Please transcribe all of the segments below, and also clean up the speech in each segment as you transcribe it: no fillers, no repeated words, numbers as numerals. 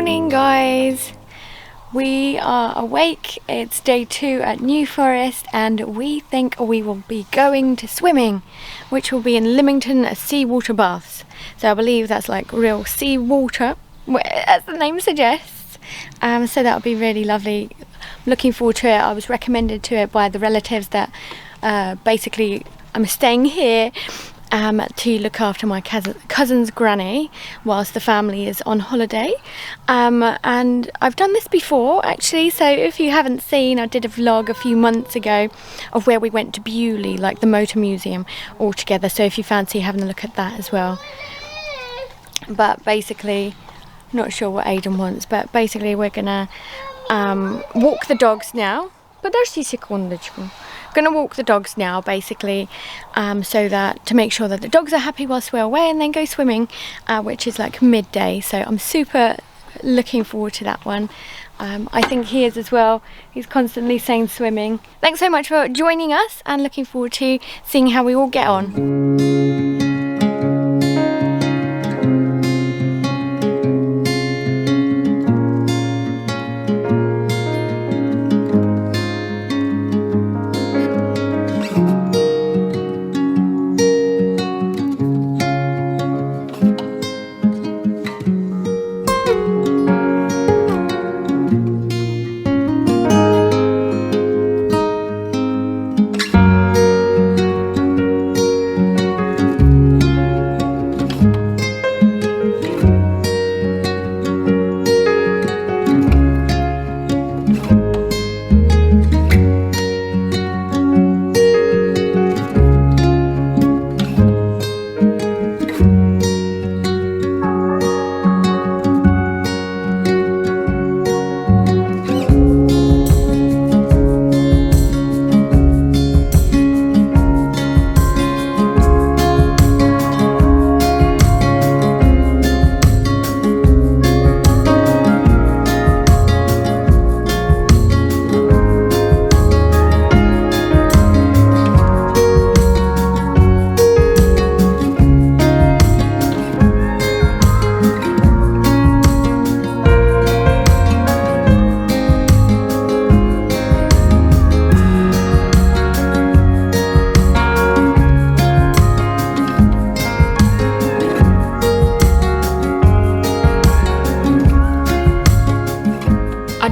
morning, guys. We are awake. It's day 2 at New Forest and we think we will be going to swimming, which will be in Lymington Sea Water Baths. So I believe that's like real sea water, as the name suggests. So that'll be really lovely. I'm looking forward to it. I was recommended to it by the relatives that basically I'm staying here to look after my cousin's granny whilst the family is on holiday, and I've done this before actually, so if you haven't seen, I did a vlog a few months ago of where we went to Bewley, like the motor museum all together, so if you fancy having a look at that as well. But basically, not sure what Aidan wants, but basically we're gonna walk the dogs now. Gonna walk the dogs now basically, so that to make sure that the dogs are happy whilst we're away, and then go swimming, which is like midday, so I'm super looking forward to that one. I think he is as well. He's constantly saying swimming. Thanks so much for joining us and looking forward to seeing how we all get on.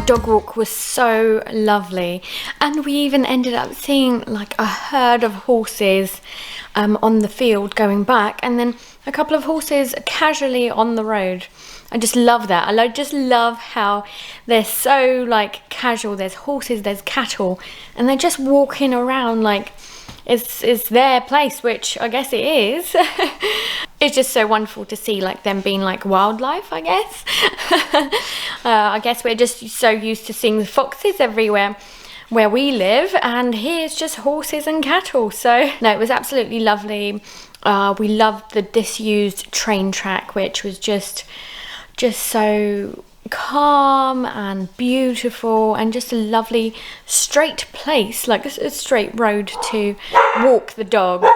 Dog walk was so lovely, and we even ended up seeing like a herd of horses on the field going back, and then a couple of horses casually on the road. I just love that. I just love how they're so like casual. There's horses, there's cattle, and they're just walking around like it's their place, which I guess it is. It's just so wonderful to see like them being like wildlife, I guess. I guess we're just so used to seeing the foxes everywhere where we live, and here's just horses and cattle. So no, it was absolutely lovely. We loved the disused train track, which was just so calm and beautiful, and just a lovely straight place, like a straight road to walk the dogs.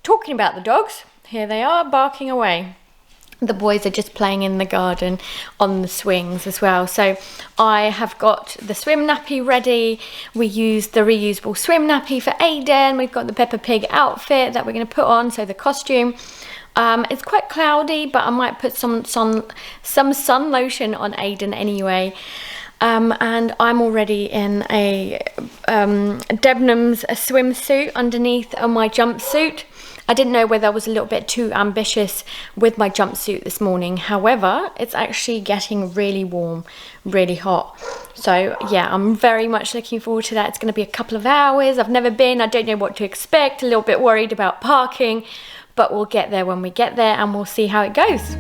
Talking about the dogs, here they are barking away. The boys are just playing in the garden on the swings as well. So I have got the swim nappy ready. We used the reusable swim nappy for Aiden. We've got the Peppa Pig outfit that we're going to put on, so the costume. It's quite cloudy, but I might put some sun lotion on Aiden anyway. And I'm already in a Debenhams swimsuit underneath my jumpsuit. I didn't know whether I was a little bit too ambitious with my jumpsuit this morning. However, it's actually getting really warm, really hot. So yeah, I'm very much looking forward to that. It's going to be a couple of hours. I've never been. I don't know what to expect. A little bit worried about parking, but we'll get there when we get there, and we'll see how it goes.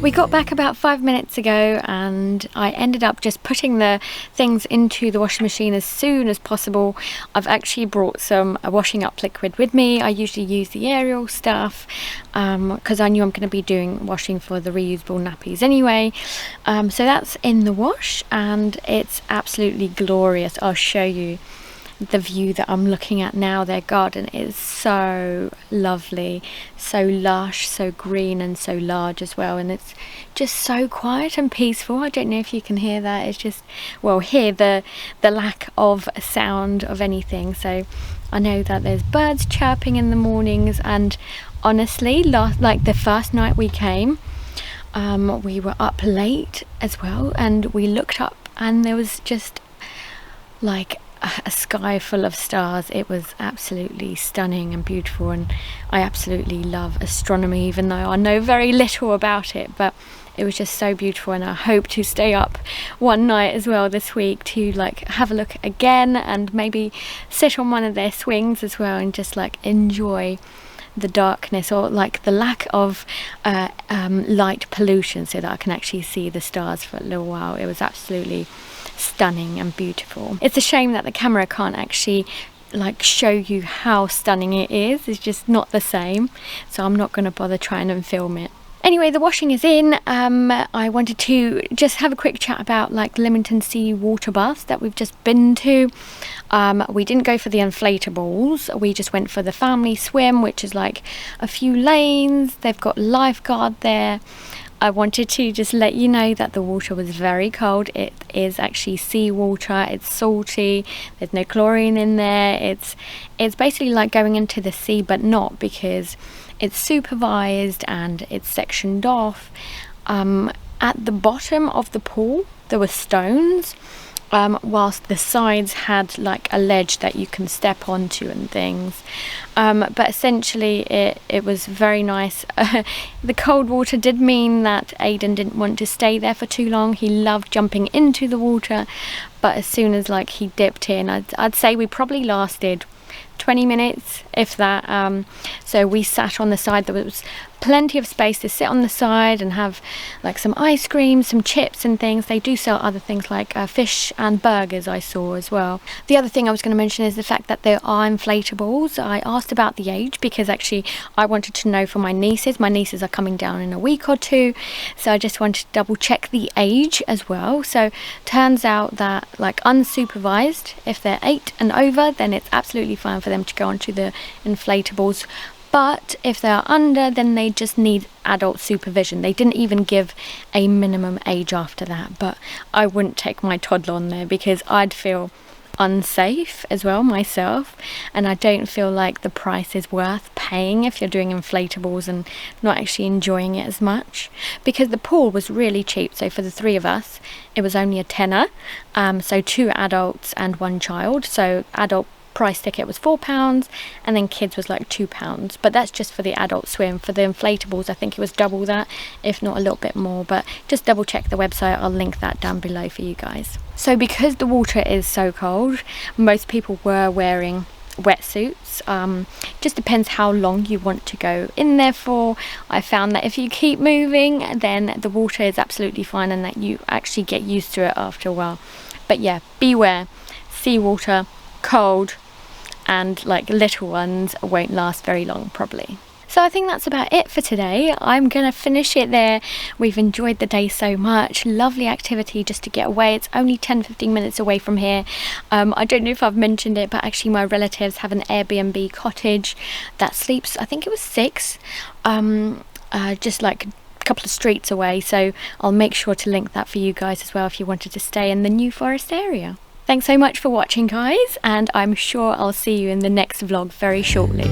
We got back about 5 minutes ago and I ended up just putting the things into the washing machine as soon as possible. I've actually brought some washing up liquid with me. I usually use the Ariel stuff because I knew I'm going to be doing washing for the reusable nappies anyway. So that's in the wash and it's absolutely glorious. I'll show you the view that I'm looking at now. Their garden is so lovely, so lush, so green and so large as well, and it's just so quiet and peaceful. I don't know if you can hear that. It's just, well, hear the lack of sound of anything. So I know that there's birds chirping in the mornings, and honestly, like the first night we came, we were up late as well, and we looked up and there was just like a sky full of stars. It was absolutely stunning and beautiful, and I absolutely love astronomy, even though I know very little about it, but it was just so beautiful. And I hope to stay up one night as well this week to like have a look again and maybe sit on one of their swings as well and just like enjoy the darkness, or like the lack of light pollution, so that I can actually see the stars for a little while. It was absolutely stunning and beautiful. It's a shame that the camera can't actually like show you how stunning it is. It's just not the same, so I'm not going to bother trying and film it. Anyway, the washing is in. I wanted to just have a quick chat about like Lymington Sea Water Baths that we've just been to. We didn't go for the inflatables, we just went for the family swim, which is like a few lanes. They've got lifeguard there. I wanted to just let you know that the water was very cold. It is actually seawater. It's salty. There's no chlorine in there. It's basically like going into the sea, but not, because it's supervised and it's sectioned off. At the bottom of the pool there were stones, whilst the sides had like a ledge that you can step onto and things, but essentially it was very nice. The cold water did mean that Aiden didn't want to stay there for too long. He loved jumping into the water, but as soon as like he dipped in, I'd say we probably lasted 20 minutes, if that. So we sat on the side. There was plenty of space to sit on the side and have like some ice cream, some chips and things. They do sell other things like fish and burgers, I saw as well. The other thing I was going to mention is the fact that there are inflatables. I asked about the age because actually I wanted to know for my nieces. My nieces are coming down in a week or two, so I just wanted to double check the age as well. So turns out that like unsupervised, if they're 8 and over, then it's absolutely fine for them to go onto the inflatables. But if they're under, then they just need adult supervision. They didn't even give a minimum age after that, but I wouldn't take my toddler on there because I'd feel unsafe as well myself, and I don't feel like the price is worth paying if you're doing inflatables and not actually enjoying it as much, because the pool was really cheap. So for the 3 of us it was only a tenner, so 2 adults and 1 child. So adult price ticket was £4 and then kids was like £2, but that's just for the adult swim. For the inflatables I think it was double that, if not a little bit more, but just double check the website. I'll link that down below for you guys. So because the water is so cold, most people were wearing wetsuits. Just depends how long you want to go in there for. I found that if you keep moving, then the water is absolutely fine and that you actually get used to it after a while. But yeah, beware, seawater, cold, and like little ones won't last very long probably. So I think that's about it for today. I'm gonna finish it there. We've enjoyed the day so much. Lovely activity just to get away. It's only 10-15 minutes away from here. I don't know if I've mentioned it, but actually my relatives have an Airbnb cottage that sleeps, I think it was 6, just like a couple of streets away. So I'll make sure to link that for you guys as well if you wanted to stay in the New Forest area. Thanks so much for watching, guys, and I'm sure I'll see you in the next vlog very shortly.